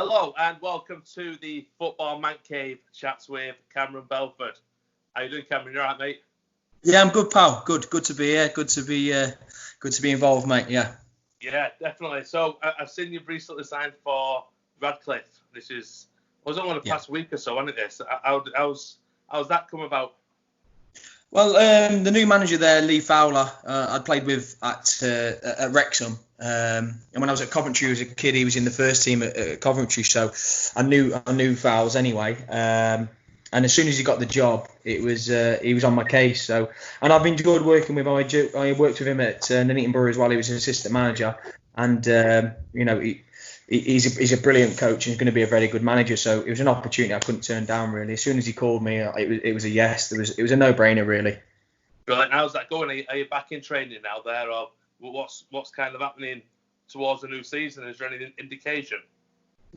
Hello and welcome to the Football Manc Cave chats with Cameron Belford. How you doing, Cameron? You all right, mate? Yeah, I'm good, pal. Good to be here. Good to be involved, mate. Yeah. Yeah, definitely. So I've seen you've recently signed for Radcliffe. This was only the past week or so, wasn't it? How's that come about? Well, the new manager there, Lee Fowler, I'd played with at Wrexham. And when I was at Coventry as a kid, he was in the first team at Coventry, so I knew Fowles anyway. And as soon as he got the job, he was on my case. So, and I've enjoyed working with him. I worked with him at Nuneaton Borough as well. He was an assistant manager, and he's a brilliant coach and he's going to be a very good manager. So it was an opportunity I couldn't turn down, really. As soon as he called me, it was a yes. It was a no-brainer, really. Brilliant. How's that going? Are you back in training now there, or what's kind of happening towards the new season? Is there any indication?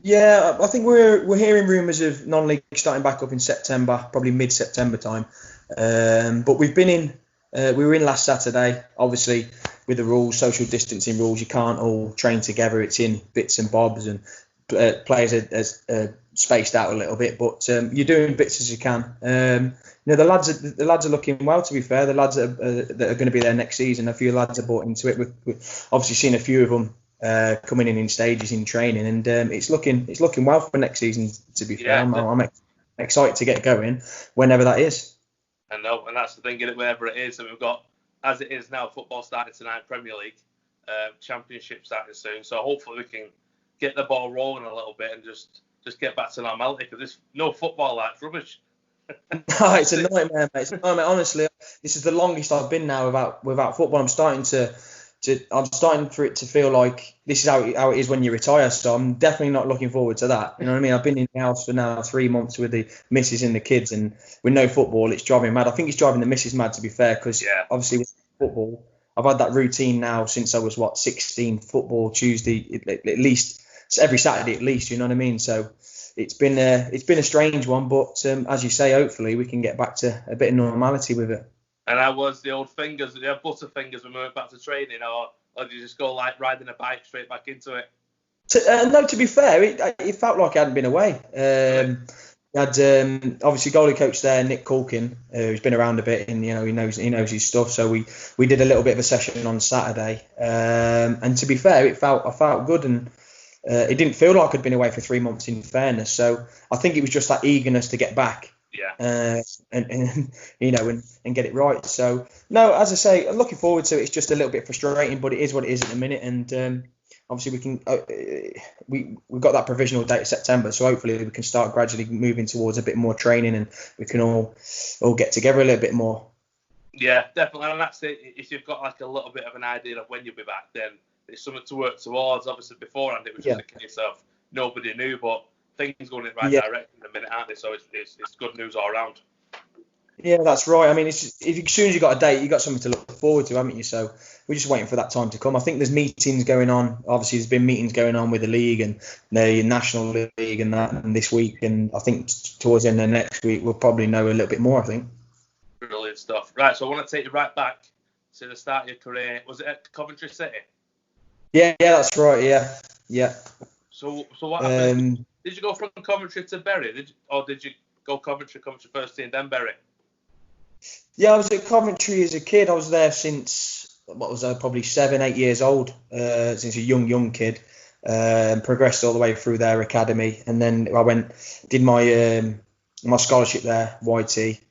Yeah, I think we're hearing rumours of non-league starting back up in September, probably mid-September time. But we were in last Saturday. Obviously, with the rules, social distancing rules, you can't all train together. It's in bits and bobs, and players are spaced out a little bit. But you're doing bits as you can. The lads are looking well. To be fair, the lads that are going to be there next season, a few lads are bought into it. We've obviously seen a few of them coming in stages in training, and it's looking well for next season. To be fair, I'm excited to get going whenever that is. I know, and that's the thing, wherever it is. And we've got, as it is now, football starting tonight, Premier League, Championship starting soon. So hopefully we can get the ball rolling a little bit and just get back to normality, because there's no football like rubbish. No, it's a nightmare, mate. It's a nightmare. Honestly, this is the longest I've been now without football. I'm starting for it to feel like this is how it is when you retire. So I'm definitely not looking forward to that. You know what I mean? I've been in the house for now 3 months with the missus and the kids, and with no football, it's driving me mad. I think it's driving the missus mad, to be fair, because obviously with football, I've had that routine now since I was 16. Football Tuesday, at least every Saturday at least. You know what I mean? So it's been a strange one, but as you say, hopefully we can get back to a bit of normality with it. And I was the old fingers, the butterfingers when we went back to training, or did you just go like riding a bike straight back into it? No, to be fair, it felt like I hadn't been away. We had obviously goalie coach there, Nick Culkin, who's been around a bit, and he knows his stuff. So we did a little bit of a session on Saturday, and to be fair, I felt good, and it didn't feel like I'd been away for 3 months. In fairness, so I think it was just that eagerness to get back. And get it right. So no, as I say, I'm looking forward to it. It's just a little bit frustrating, but it is what it is at the minute. And obviously we've got that provisional date of September, so hopefully we can start gradually moving towards a bit more training, and we can all get together a little bit more. Yeah, definitely. And that's it. If you've got like a little bit of an idea of when you'll be back, then it's something to work towards. Obviously beforehand it was just a case of nobody knew, but things going in the right direction in a minute, aren't they? So it's good news all around. Yeah, that's right. I mean, as soon as you got a date, you got something to look forward to, haven't you? So we're just waiting for that time to come. I think there's meetings going on. Obviously, there's been meetings going on with the league and the National League and that, and this week. And I think towards the end of next week, we'll probably know a little bit more, I think. Brilliant stuff. Right, so I want to take you right back to the start of your career. Was it at Coventry City? Yeah, that's right. Yeah. So what happened? Did you go from Coventry to Bury? Did you go Coventry first team, then Bury? Yeah, I was at Coventry as a kid. I was there since, probably 7-8 years old, since a young kid. Progressed all the way through their academy. And then I did my scholarship there, YT,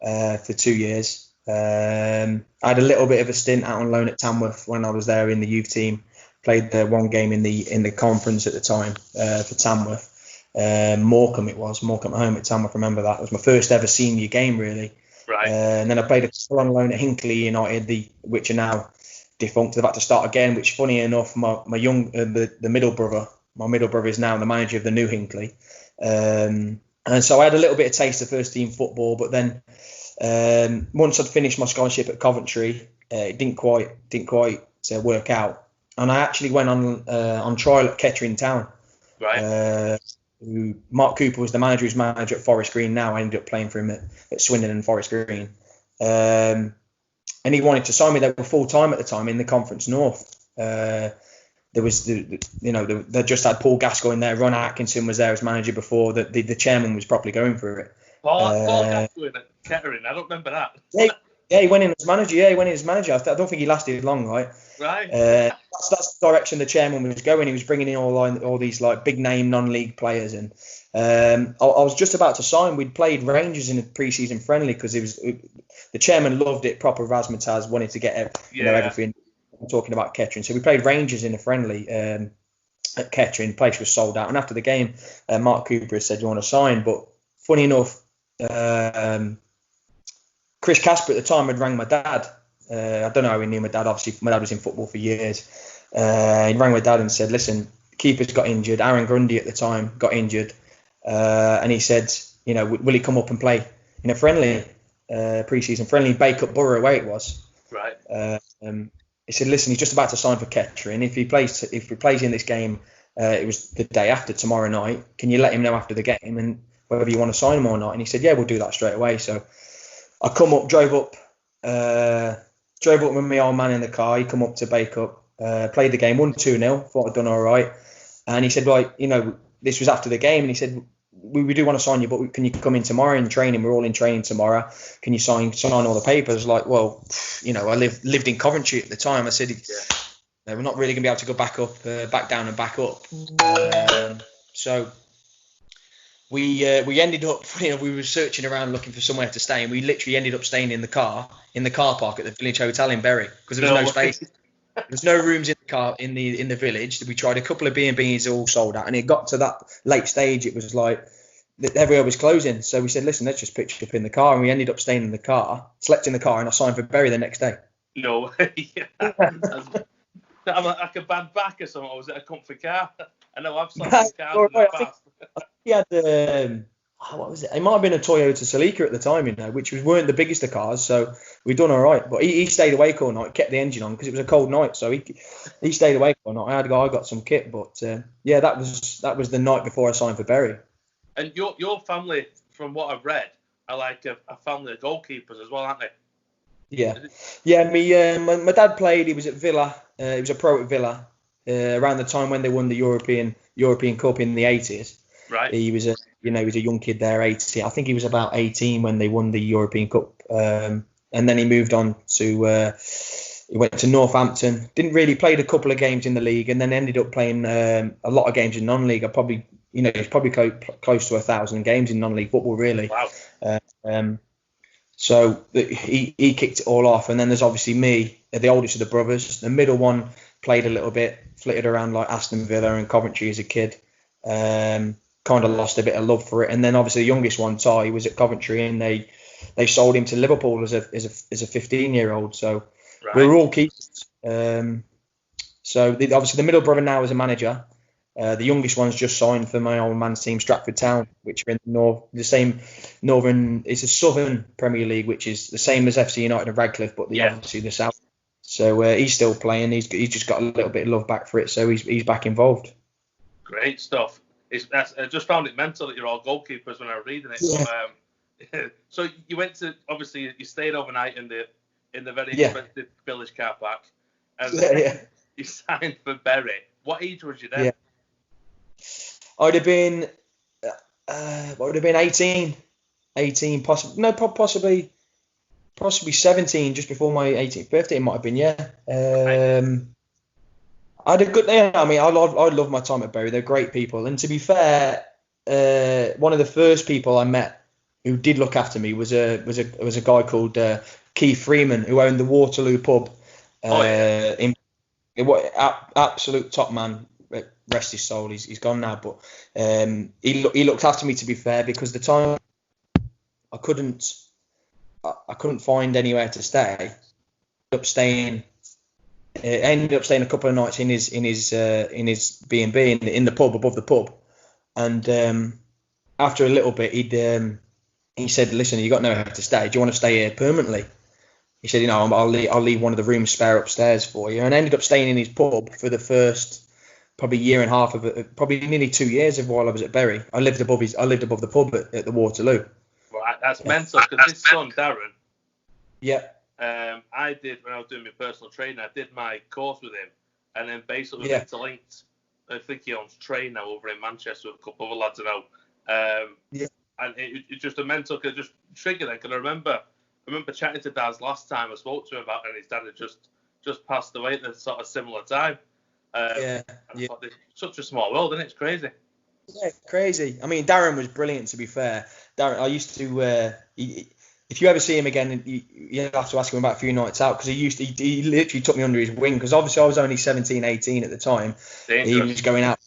for 2 years. I had a little bit of a stint out on loan at Tamworth when I was there in the youth team. Played one game in the conference at the time for Tamworth. Morecambe at home at Tamworth. I remember that. It was my first ever senior game, really. Right. And then I played a couple on loan at Hinckley United, which are now defunct. They've had to start again, which, funny enough, my middle brother is now the manager of the new Hinckley. And so I had a little bit of taste of first team football, but then once I'd finished my scholarship at Coventry, it didn't quite work out. And I actually went on trial at Kettering Town. Right. Mark Cooper was the manager, who's manager at Forest Green now. I ended up playing for him at Swindon and Forest Green. And he wanted to sign me. They were full time at the time in the Conference North. there was they just had Paul Gascoigne there. Ron Atkinson was there as manager before. The chairman was properly going for it. Paul Gascoigne at Kettering. I don't remember that. Yeah, he went in as manager. Yeah, he went in as manager. I don't think he lasted long, right? Right. That's the direction the chairman was going. He was bringing in all these like big name non-league players, and I was just about to sign. We'd played Rangers in a pre-season friendly because the chairman loved it. Proper razzmatazz, wanted to get everything. I'm talking about Kettering, so we played Rangers in a friendly at Kettering. Place was sold out, and after the game, Mark Cooper said, "Do you want to sign?" But funny enough, Chris Casper at the time had rang my dad. I don't know how he knew my dad. Obviously, my dad was in football for years. He rang my dad and said, "Listen, keeper's got injured. Aaron Grundy at the time got injured." And he said, will he come up and play in a friendly, pre-season friendly, Bacup Borough away it was. Right. He said, "Listen, he's just about to sign for Kettering. If he plays in this game, it was the day after tomorrow night. Can you let him know after the game and whether you want to sign him or not?" And he said, "Yeah, we'll do that straight away." So I drove up with my old man in the car. He come up to Bacup, played the game, won 2-0. Thought I'd done all right. And he said, this was after the game, and he said, we do want to sign you, but can you come in tomorrow in training? We're all in training tomorrow. Can you sign all the papers? Like, well, I lived in Coventry at the time. I said, we're not really going to be able to go back down and back up. So we ended up, we were searching around looking for somewhere to stay, and we literally ended up staying in the car park at the Village Hotel in Bury because there was no space. There was no rooms in the car in the village. We tried a couple of B&Bs, all sold out, and it got to that late stage. It was like everywhere was closing. So we said, "Listen, let's just pitch up in the car," and we ended up staying in the car, slept in the car, and I signed for Bury the next day. No way. I'm like a bad back or something. Or was it a comfy car? I know I've slept in cars in the past. He had what was it? It might have been a Toyota Celica at the time, which weren't the biggest of cars, so we'd done all right. But he stayed awake all night, kept the engine on because it was a cold night, so he stayed awake all night. I got some kit, but that was the night before I signed for Bury. And your family, from what I've read, are like a family of goalkeepers as well, aren't they? Yeah. My dad played. He was at Villa. He was a pro at Villa around the time when they won the European Cup in the 80s. Right. He was a young kid there, 18. I think he was about 18 when they won the European Cup. And then he moved on to he went to Northampton. Didn't really played a couple of games in the league, and then ended up playing a lot of games in non-league. He's probably close to 1,000 games in non-league football, really. Wow. So he kicked it all off, and then there's obviously me, the oldest of the brothers. The middle one played a little bit, flitted around like Aston Villa and Coventry as a kid. Kind of lost a bit of love for it, and then obviously the youngest one, Ty, was at Coventry, and they sold him to Liverpool as a 15-year-old. So we were all keepers. So obviously the middle brother now is a manager. The youngest one's just signed for my old man's team, Stratford Town, which are in the same northern. It's a southern Premier League, which is the same as FC United and Radcliffe, but obviously the south. So he's still playing. He's just got a little bit of love back for it, so he's back involved. Great stuff. I just found it mental that you're all goalkeepers when I was reading it. Yeah. So you went to, obviously you stayed overnight in the very expensive village car park, and you signed for Bury. What age was you then? Yeah. I'd have been 18, possibly 17, just before my 18th birthday. It might have been, I had a good. I mean, I love my time at Bury. They're great people, and to be fair, one of the first people I met who did look after me was a guy called Keith Freeman, who owned the Waterloo pub. Absolute top man. Rest his soul. He's gone now, but he looked after me, to be fair, because the time I couldn't find anywhere to stay. I ended up staying a couple of nights in his B&B in the pub above the pub, and after a little bit, he said, "Listen, you got nowhere to stay. Do you want to stay here permanently?" He said, "I'll leave one of the rooms spare upstairs for you," and I ended up staying in his pub for the first probably year and a half of it, probably nearly 2 years of while I was at Bury. I lived above the pub at the Waterloo. Right, that's mental, because his son Darren. Yeah. I did, when I was doing my personal training, I did my course with him, and then basically interlinked. I think he owns Train now over in Manchester with a couple of other lads I know. And it's just a mental, just triggered then. Because I remember chatting to Daz last time I spoke to him about it, and his dad had just passed away at a sort of similar time. I thought, such a small world, isn't it? It's crazy. Yeah, crazy. I mean, Darren was brilliant, to be fair. Darren, I used to, if you ever see him again, you have to ask him about a few nights out, because he literally took me under his wing, because obviously I was only 17, 18 at the time. Dangerous. He was going out.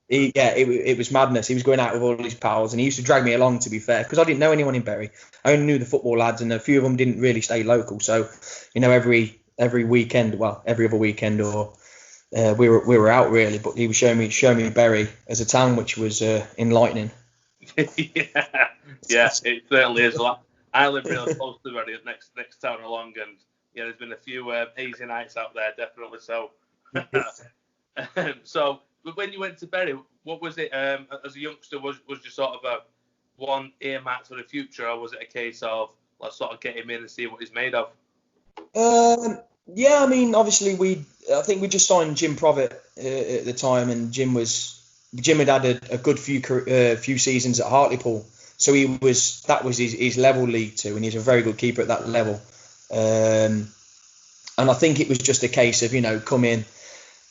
It was madness. He was going out with all his pals, and he used to drag me along, to be fair, because I didn't know anyone in Bury. I only knew the football lads, and a few of them didn't really stay local. So, every weekend, well, every other weekend, or we were out really. But he was showing me Bury as a town, which was enlightening. Yeah, it certainly is. I live really close to Bury, next town along, and there's been a few easy nights out there, definitely. So, so when you went to Bury, what was it as a youngster? Was you sort of a one earmarked for the future, or was it a case of let's sort of get him in and see what he's made of? Yeah, I mean, obviously I think we just signed Jim Provitt at the time, and Jim had a good few seasons at Hartlepool, so that was his level League Two, and he's a very good keeper at that level. And I think it was just a case of come in.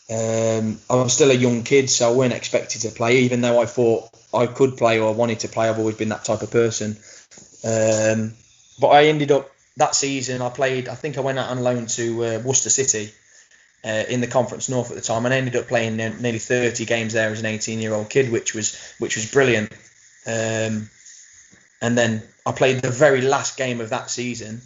I was still a young kid, so I weren't expected to play, even though I thought I could play or wanted to play. I've always been that type of person. But I ended up that season, I think I went out on loan to Worcester City in the Conference North at the time, and I ended up playing nearly 30 games there as an 18-year-old kid, which was brilliant. And then I played the very last game of that season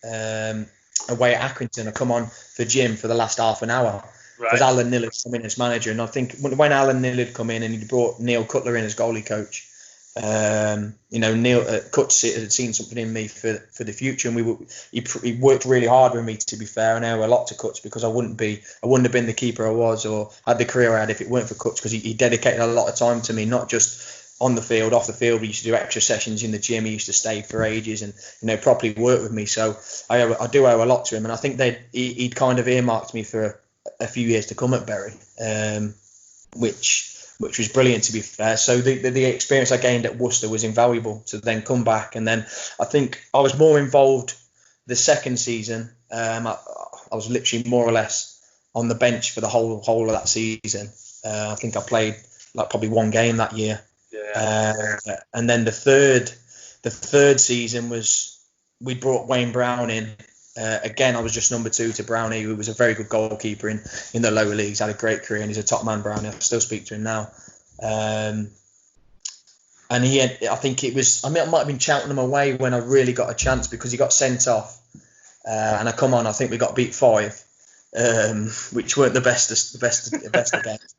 away at Accrington. I come on for Jim for the last half an hour. Because Alan Nillard come in as manager, and I think when Alan Nillard come in and he brought Neil Cutler in as goalie coach, Neil Cuts had seen something in me for the future, and he worked really hard with me, to be fair. And I owe a lot to Cuts, because I wouldn't have been the keeper I was or had the career I had if it weren't for Cuts, because he dedicated a lot of time to me, not just on the field, off the field. We used to do extra sessions in the gym. He used to stay for ages and properly work with me. So I do owe a lot to him, and I think he'd kind of earmarked me for a few years to come at Bury, which was brilliant, to be fair. So the experience I gained at Worcester was invaluable to then come back. And then I think I was more involved the second season. I was literally more or less on the bench for the whole of that season. I think I played probably one game that year. And then the third season we brought Wayne Brown in. Again, I was just number two to Brownie, who was a very good goalkeeper in the lower leagues, had a great career, and he's a top man, Brownie. I still speak to him now. And I think it might have been Cheltenham away when I really got a chance, because he got sent off. And I come on, I think we got beat 5, which weren't the best of games.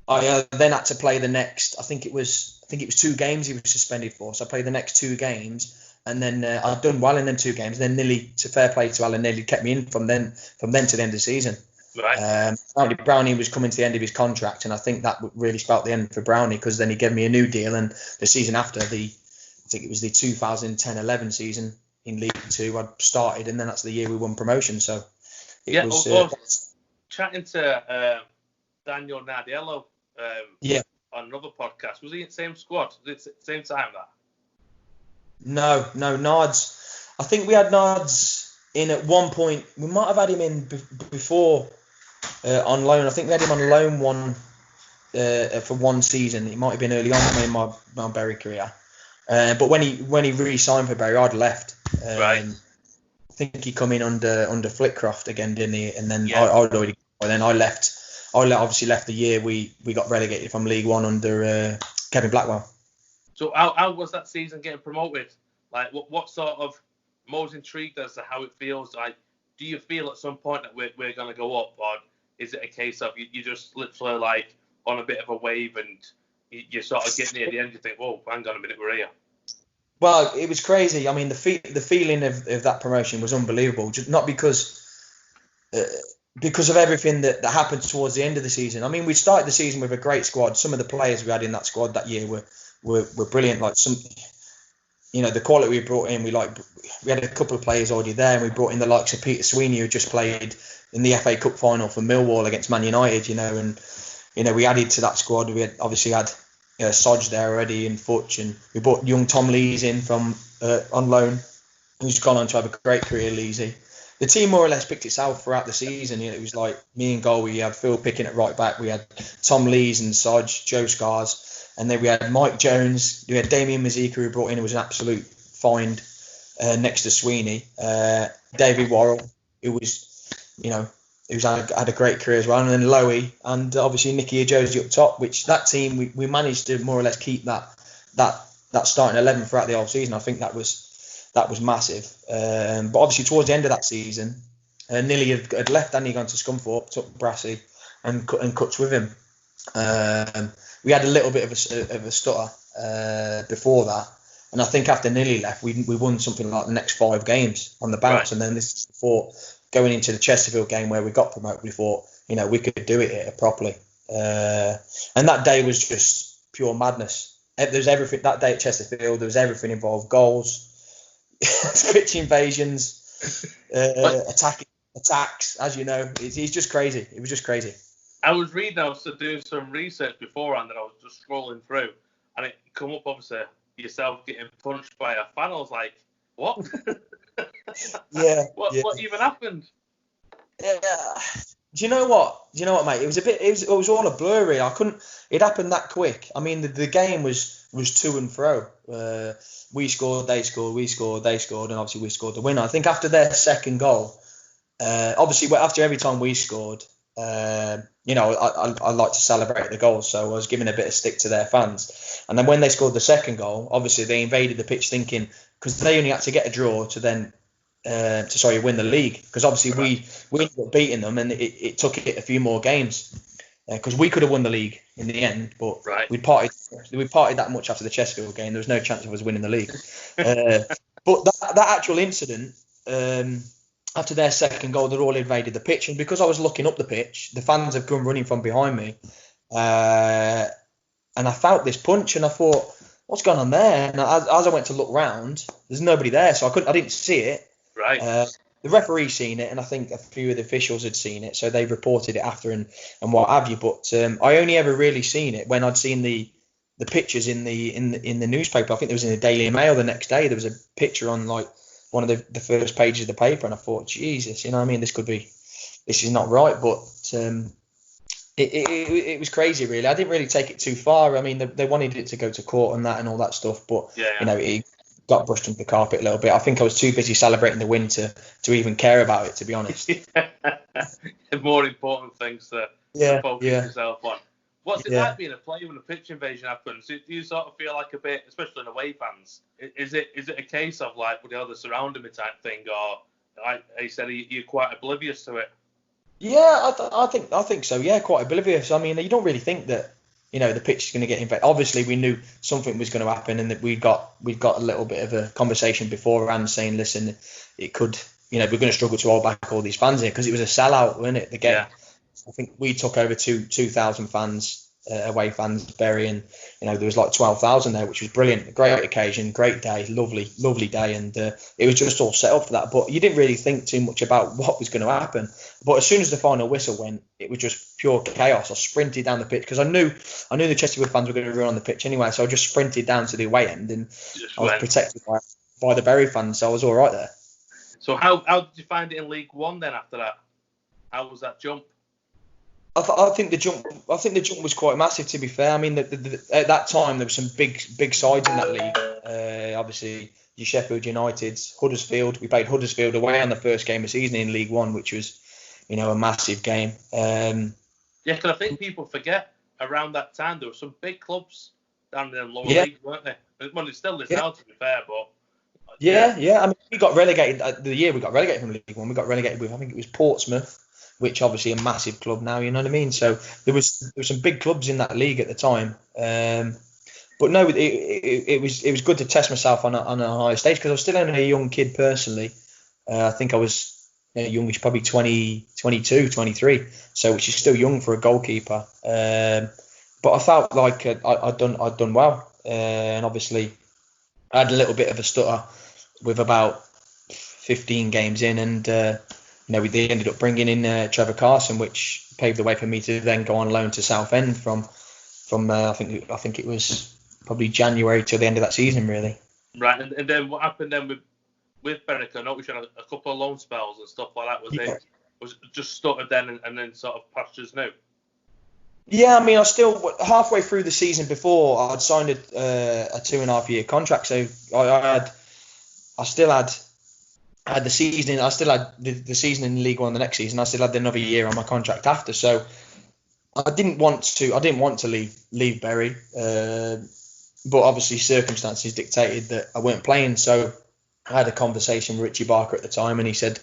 I then had to play the next, I think it was 2 games he was suspended for. So I played the next 2 games. And then I'd done well in them 2 games. And then to fair play to Alan, nearly kept me in from then to the end of the season. Right. Brownie was coming to the end of his contract, and I think that really spelt the end for Brownie, because then he gave me a new deal. And the season after, I think it was the 2010-11 season in League Two, I started, and then that's the year we won promotion. So I was chatting to Daniel Nardiello on another podcast. Was he in the same squad? Was it the same time that? No, Nards. I think we had Nards in at one point. We might have had him in before on loan. I think we had him on loan for one season. It might have been early on in my Bury career. But when he re-signed for Bury, I'd left. Right. I think he come in under Flitcroft again, didn't he? And then I'd already. And then I left. I obviously left the year we got relegated from League One under Kevin Blackwell. So how was that season getting promoted? Like, what sort of most intrigued as to how it feels? Like, do you feel at some point that we're going to go up, or is it a case of you just literally like on a bit of a wave and you sort of get near the end, you think, whoa, hang on a minute, we're here? Well, it was crazy. I mean, the feeling of that promotion was unbelievable. Just not because of everything that happened towards the end of the season. I mean, we started the season with a great squad. Some of the players we had in that squad that year were brilliant. Like the quality we brought in, we had a couple of players already there, and we brought in the likes of Peter Sweeney, who just played in the FA Cup final for Millwall against Man United, and we added to that squad. We obviously had Sodge there already and Futch, and we brought young Tom Lees in from on loan, who's gone on to have a great career, Leesy. The team more or less picked itself throughout the season. It was like me and goal. We had Phil Picking at right back. We had Tom Lees and Sodge, Joe Scars, and then we had Mike Jones. We had Damien Mazika, who brought in, who was an absolute find next to Sweeney. David Worrell, who was, who's had a great career as well, and then Lowy, and obviously Nicky Ajosi up top. Which that team we managed to more or less keep that starting 11 throughout the whole season. I think that was massive. But obviously towards the end of that season, Nilly had left, and he gone to Scunthorpe, took Brassy and Cuts with him. We had a little bit of a stutter before that, and I think after Nilly left, we won something like the next 5 games on the bounce, right. And then this is before going into the Chesterfield game where we got promoted. We thought, we could do it here properly, and that day was just pure madness. There was everything that day at Chesterfield. There was everything involved: goals, pitch invasions, attacks. As you know, it's just crazy. It was just crazy. I was doing some research beforehand, and I was just scrolling through, and it come up obviously yourself getting punched by a fan. I was like, what? Yeah. What even happened? Yeah. Do you know what, mate? It was all a blurry. It happened that quick. I mean, the game was to and fro. We scored, they scored, we scored, they scored, and obviously we scored the winner. I think after their second goal, obviously after every time we scored, I like to celebrate the goals, so I was giving a bit of stick to their fans. And then when they scored the second goal, obviously they invaded the pitch thinking, because they only had to get a draw to then win the league, because obviously we ended up beating them, and it took it a few more games, because we could have won the league in the end, but we partied that much after the Chesterfield game. There was no chance of us winning the league. But that actual incident, after their second goal, they'd all invaded the pitch, and because I was looking up the pitch, the fans have come running from behind me, and I felt this punch, and I thought, what's going on there? And as I went to look round, there's nobody there, so I didn't see it. Right. The referee seen it, and I think a few of the officials had seen it, so they reported it after and what have you. But I only ever really seen it when I'd seen the pictures in the newspaper. I think there was in the Daily Mail the next day. There was a picture on like one of the first pages of the paper, and I thought, Jesus, this is not right. But it was crazy, really. I didn't really take it too far. I mean, they wanted it to go to court and that and all that stuff, but it got brushed under the carpet a little bit. I think I was too busy celebrating the win to even care about it, to be honest. More important things to focus yourself on. What's it like being a player when a pitch invasion happens? Do you sort of feel like a bit, especially in away fans, is it a case of like, with the others surrounding me type thing, or like you said, you're quite oblivious to it? Yeah, I think so. Yeah, quite oblivious. I mean, you don't really think that the pitch is going to get invaded. Obviously, we knew something was going to happen, and that we've got a little bit of a conversation beforehand saying, listen, it could, we're going to struggle to hold back all these fans here, because it was a sellout, wasn't it? The game. Yeah. I think we took over 2,000 fans, away fans, burying. There was like 12,000 there, which was brilliant. Great occasion, great day, lovely day, and it was just all set up for that. But you didn't really think too much about what was going to happen. But as soon as the final whistle went, it was just pure chaos. I sprinted down the pitch because I knew the Chesterfield fans were going to run on the pitch anyway. So I just sprinted down to the away end, and I was protected by the Bury fans, so I was all right there. So how did you find it in League One then after that? How was that jump? I think the jump was quite massive, to be fair. I mean, at that time there were some big sides in that league. Obviously, your Sheffield United, Huddersfield. We played Huddersfield away on the first game of the season in League One, which was, a massive game. Because I think people forget around that time there were some big clubs down in the lower league, weren't there? Well, it's still now, to be fair, but. Yeah. I mean, we got relegated the year we got relegated from League One. We got relegated with, I think it was Portsmouth, which obviously a massive club now, you know what I mean? So there was some big clubs in that league at the time. But no, it was good to test myself on a higher stage, because I was still only a young kid personally. I think I was youngish, probably 22, 23, so which is still young for a goalkeeper. But I felt like I'd done well, and obviously I had a little bit of a stutter with about 15 games in, and they ended up bringing in Trevor Carson, which paved the way for me to then go on loan to Southend from I think it was probably January till the end of that season, really. Right, and then what happened then with Berwick? I know we had a couple of loan spells and stuff like that. Was it just stuttered then and then sort of pastures new? Yeah, I mean, I still halfway through the season before I'd signed a 2.5-year contract, so I still had the season. I still had the season in League One the next season. I still had another year on my contract after, so I didn't want to leave Bury, but obviously circumstances dictated that I weren't playing. So I had a conversation with Richie Barker at the time, and he said,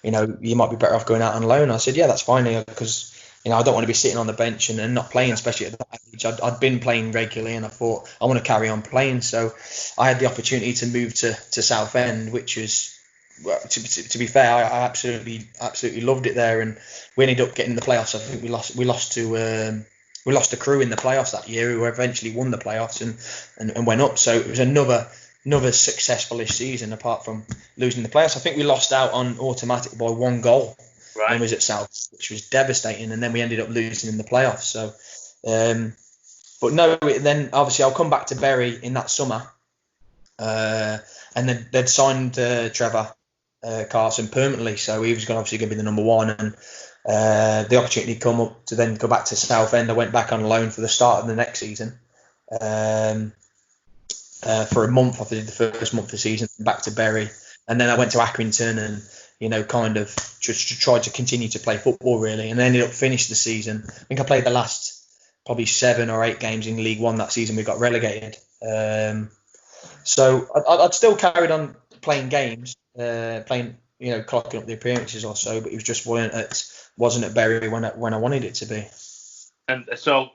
you might be better off going out on loan. I said, yeah, that's fine, because I don't want to be sitting on the bench and not playing, especially at that age. I'd been playing regularly, and I thought I want to carry on playing. So I had the opportunity to move to Southend, which was, well, to be fair, I absolutely loved it there, and we ended up getting the playoffs. I think we lost to Crewe in the playoffs that year, who eventually won the playoffs and went up. So it was another successful-ish season apart from losing the playoffs. I think we lost out on automatic by 1 goal. Right. When was at South, which was devastating, and then we ended up losing in the playoffs. So, but no, then obviously I'll come back to Bury in that summer, and then they'd signed Trevor Carson permanently, so he was obviously going to be the number one, and the opportunity come up to then go back to Southend. I went back on loan for the start of the next season, for a month. I did the first month of the season, back to Bury, and then I went to Accrington and kind of just tried to continue to play football, really, and ended up finished the season. I think I played the last probably 7 or 8 games in League One that season. We got relegated, so I'd still carried on playing games, clocking up the appearances or so, but it was just wasn't at Bury when I wanted it to be. And so,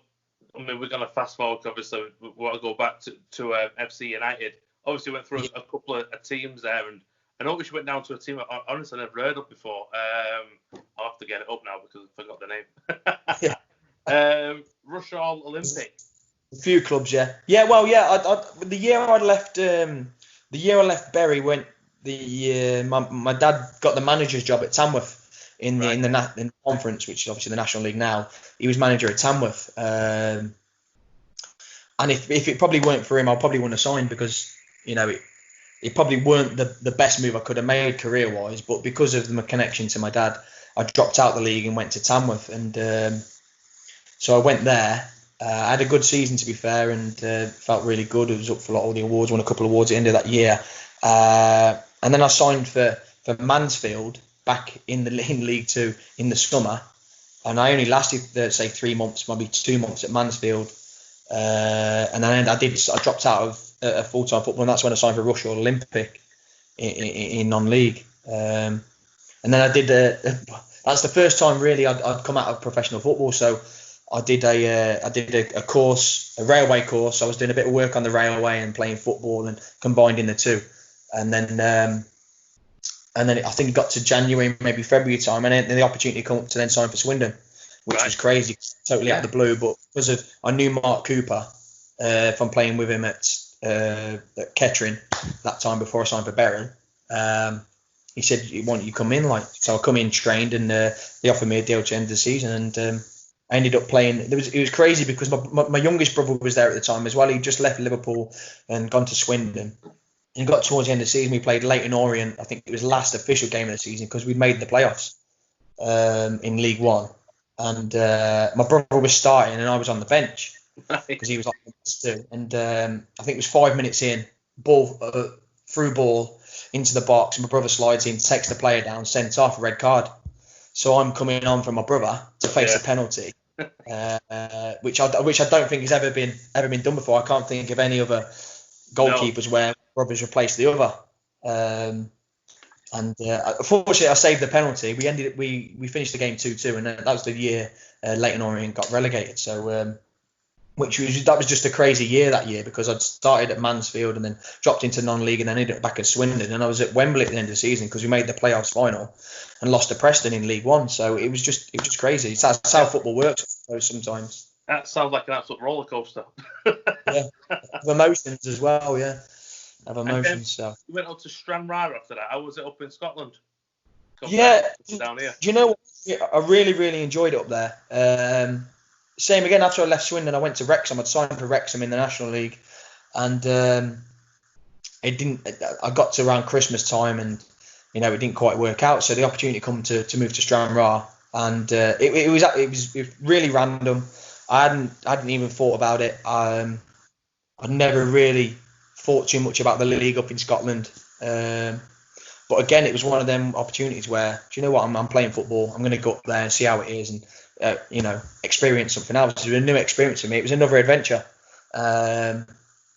I mean, we're going to fast forward. Obviously, we want to go back to FC United. Obviously, went through a couple of teams there, and I know we went down to a team I honestly never heard of before. I'll have to get it up now because I forgot the name. Rushall Olympic. A few clubs, yeah. Yeah, well, yeah. The year I left Bury, went my dad got the manager's job at Tamworth in the conference, which is obviously the National League now. He was manager at Tamworth, and if it probably weren't for him, I probably wouldn't have signed, because it probably weren't the best move I could have made career-wise, but because of my connection to my dad, I dropped out the league and went to Tamworth, and so I went there. I had a good season, to be fair, and felt really good. I was up for all the awards, won a couple of awards at the end of that year, and then I signed for Mansfield back in League Two in the summer, and I only lasted say 3 months, maybe 2 months at Mansfield, and then I dropped out of full-time football, and that's when I signed for Rushall Olympic in non-league, and then I did that's the first time really I'd come out of professional football. So I did a course, a railway course. I was doing a bit of work on the railway and playing football, and combined in the two, and then I think it got to January, maybe February time, and then the opportunity came up to then sign for Swindon, which was crazy, totally out of the blue. But because I knew Mark Cooper from playing with him at Kettering that time before I signed for Bury, he said, "Why don't you come in?" So I come in, trained, and they offered me a deal to end the season, and I ended up playing. It was crazy because my youngest brother was there at the time as well. He just left Liverpool and gone to Swindon. And got towards the end of the season, we played Leyton Orient. I think it was the last official game of the season, because we made the playoffs in League One, and my brother was starting and I was on the bench because he was like too. And I think it was 5 minutes in, through ball into the box, and my brother slides in, takes the player down, sent off, red card. So I'm coming on from my brother to face a penalty, which I don't think has ever been done before. I can't think of any other goalkeepers where brothers replaced the other. Unfortunately, I saved the penalty. We finished the game 2-2, and that was the year Leyton Orient got relegated. So that was just a crazy year that year, because I'd started at Mansfield and then dropped into non-league and then ended up back at Swindon, and I was at Wembley at the end of the season because we made the playoffs final and lost to Preston in League One. So it was just crazy. It's how football works sometimes. That sounds like an absolute roller coaster. Yeah, of emotions as well. Yeah. of emotions. So you went up to Stranraer after that. How was it up in Scotland? Yeah, down here. Do you know what? I really, really enjoyed it up there. Same again, after I left Swindon, I went to Wrexham. I'd signed for Wrexham in the National League, and it didn't. I got to around Christmas time, and it didn't quite work out. So the opportunity come to move to Stranraer, and it was really random. I hadn't even thought about it. I'd never really thought too much about the league up in Scotland. But again, it was one of them opportunities where, do you know what? I'm playing football. I'm going to go up there and see how it is, and experience something else. It was a new experience for me. It was another adventure, and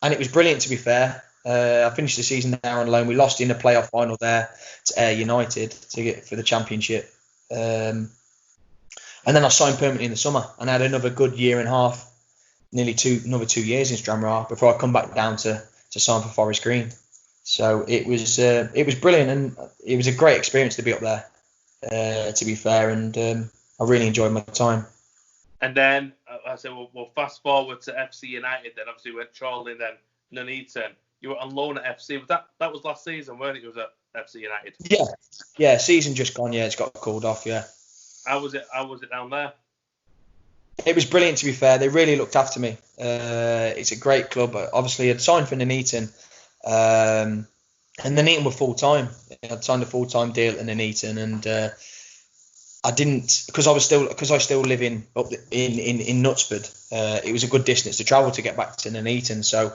it was brilliant. To be fair, I finished the season there on loan. We lost in the playoff final there to Ayr United to get for the championship, and then I signed permanently in the summer, and I had another good year and a half, another 2 years in Stranraer before I come back down to sign for Forest Green. So it was brilliant, and it was a great experience to be up there. To be fair, and I really enjoyed my time. And then I said, we'll fast forward to FC United. Then obviously went Chorley, then Nuneaton. You were on loan at FC. That was last season, weren't it? You was at FC United. Yeah. Season just gone. Yeah, it's got called off. Yeah. How was it down there? It was brilliant. To be fair, they really looked after me. It's a great club. Obviously, I'd signed for Nuneaton. And Nuneaton were full time. I'd signed a full time deal at Nuneaton, and I didn't because I still live in Knutsford. It was a good distance to travel to get back to Nuneaton. So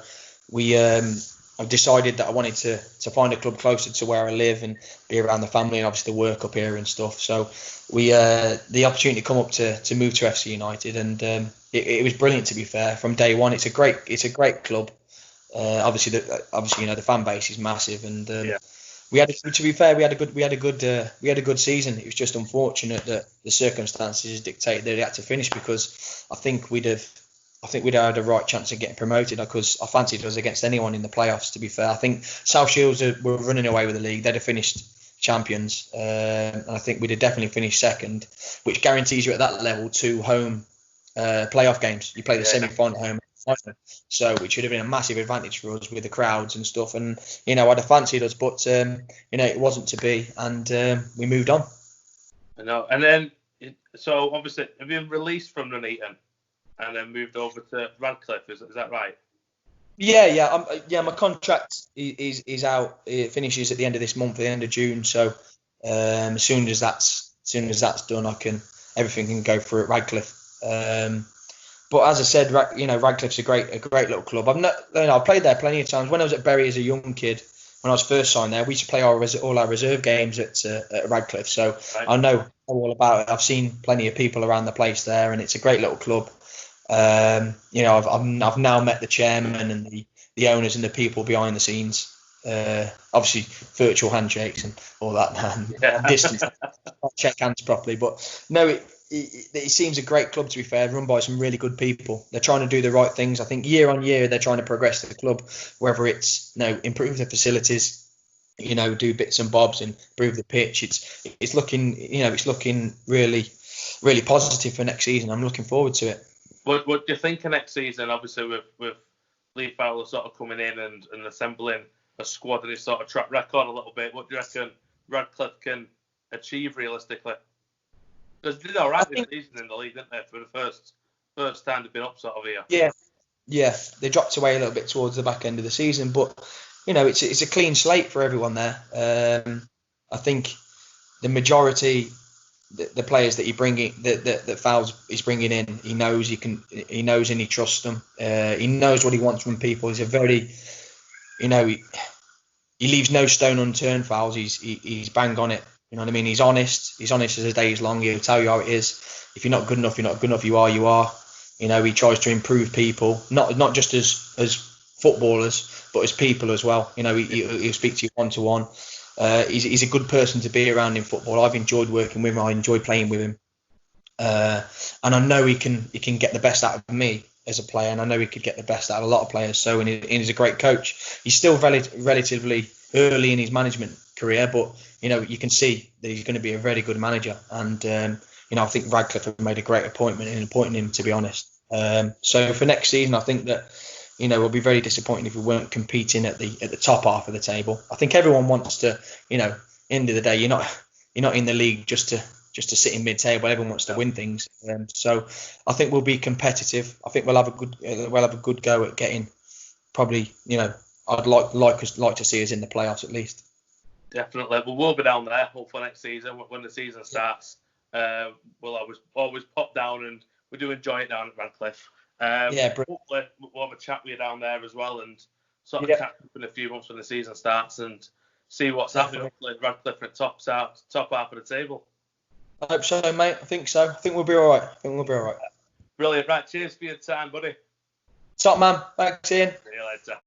I decided that I wanted to find a club closer to where I live and be around the family and obviously the work up here and stuff. So the opportunity come up to move to FC United, and it was brilliant. To be fair, from day one, it's a great club. Obviously, the fan base is massive, and we had a good season. It was just unfortunate that the circumstances dictated that it had to finish, because I think we'd had a right chance of getting promoted, because I fancied us against anyone in the playoffs. To be fair, I think South Shields were running away with the league. They'd have finished champions, and I think we'd have definitely finished second, which guarantees you at that level 2 home playoff games. You play the semi-final home. So which should have been a massive advantage for us with the crowds and stuff, and I'd have fancied us, but it wasn't to be, and we moved on. I know. And then so obviously have you been released from Nuneaton and then moved over to Radcliffe? Is that right? Yeah. My contract is out. It finishes at the end of this month, at the end of June. So as soon as that's done, everything can go through at Radcliffe. But as I said, Radcliffe's a great little club. I played there plenty of times. When I was at Bury as a young kid, when I was first signed there, we used to play all our reserve games at Radcliffe. So right. I know all about it. I've seen plenty of people around the place there, and it's a great little club. I've now met the chairman and the owners and the people behind the scenes. Obviously, virtual handshakes and all that, distance. Not check hands properly, but no. It seems a great club, to be fair, run by some really good people. They're trying to do the right things. I think year on year they're trying to progress the club, whether it's improve the facilities, do bits and bobs and improve the pitch. It's looking really, really positive for next season. I'm looking forward to it. What do you think of next season? Obviously with Lee Fowler sort of coming in and assembling a squad and his sort of track record a little bit. What do you reckon Radcliffe can achieve realistically? Because they did all right this season in the league, didn't they? For the first time they've been up sort of here. Yeah. They dropped away a little bit towards the back end of the season, but it's a clean slate for everyone there. I think the majority, the players that he bringing, that Fowles is bringing in, he knows and he trusts them. He knows what he wants from people. He's a very, he leaves no stone unturned. Fowles, he's bang on it. You know what I mean? He's honest. He's honest as the day is long. He'll tell you how it is. If you're not good enough, you're not good enough. You are. He tries to improve people, not just as footballers, but as people as well. He'll speak to you one-to-one. He's a good person to be around in football. I've enjoyed working with him. I enjoy playing with him. And I know he can get the best out of me as a player, and I know he could get the best out of a lot of players. So, and he's a great coach. He's still relatively early in his management career, but you can see that he's going to be a very good manager, and I think Radcliffe have made a great appointment in appointing him, to be honest. So for next season, I think that It'll be very disappointing if we weren't competing at the top half of the table. I think everyone wants to, end of the day, you're not in the league just to sit in mid-table. Everyone wants to win things, so I think we'll be competitive. I think we'll have a good go at getting, probably, I'd like to see us in the playoffs at least. Definitely. We'll be down there hopefully next season when the season starts. We'll always pop down, and we do enjoy it down at Radcliffe. Hopefully we'll have a chat with you down there as well, and sort of catch up in a few months when the season starts and see what's happening. Hopefully Radcliffe at top half of the table. I hope so, mate. I think so. I think we'll be all right. Brilliant. Right, cheers for your time, buddy. Top man. Thanks, Ian. See you later.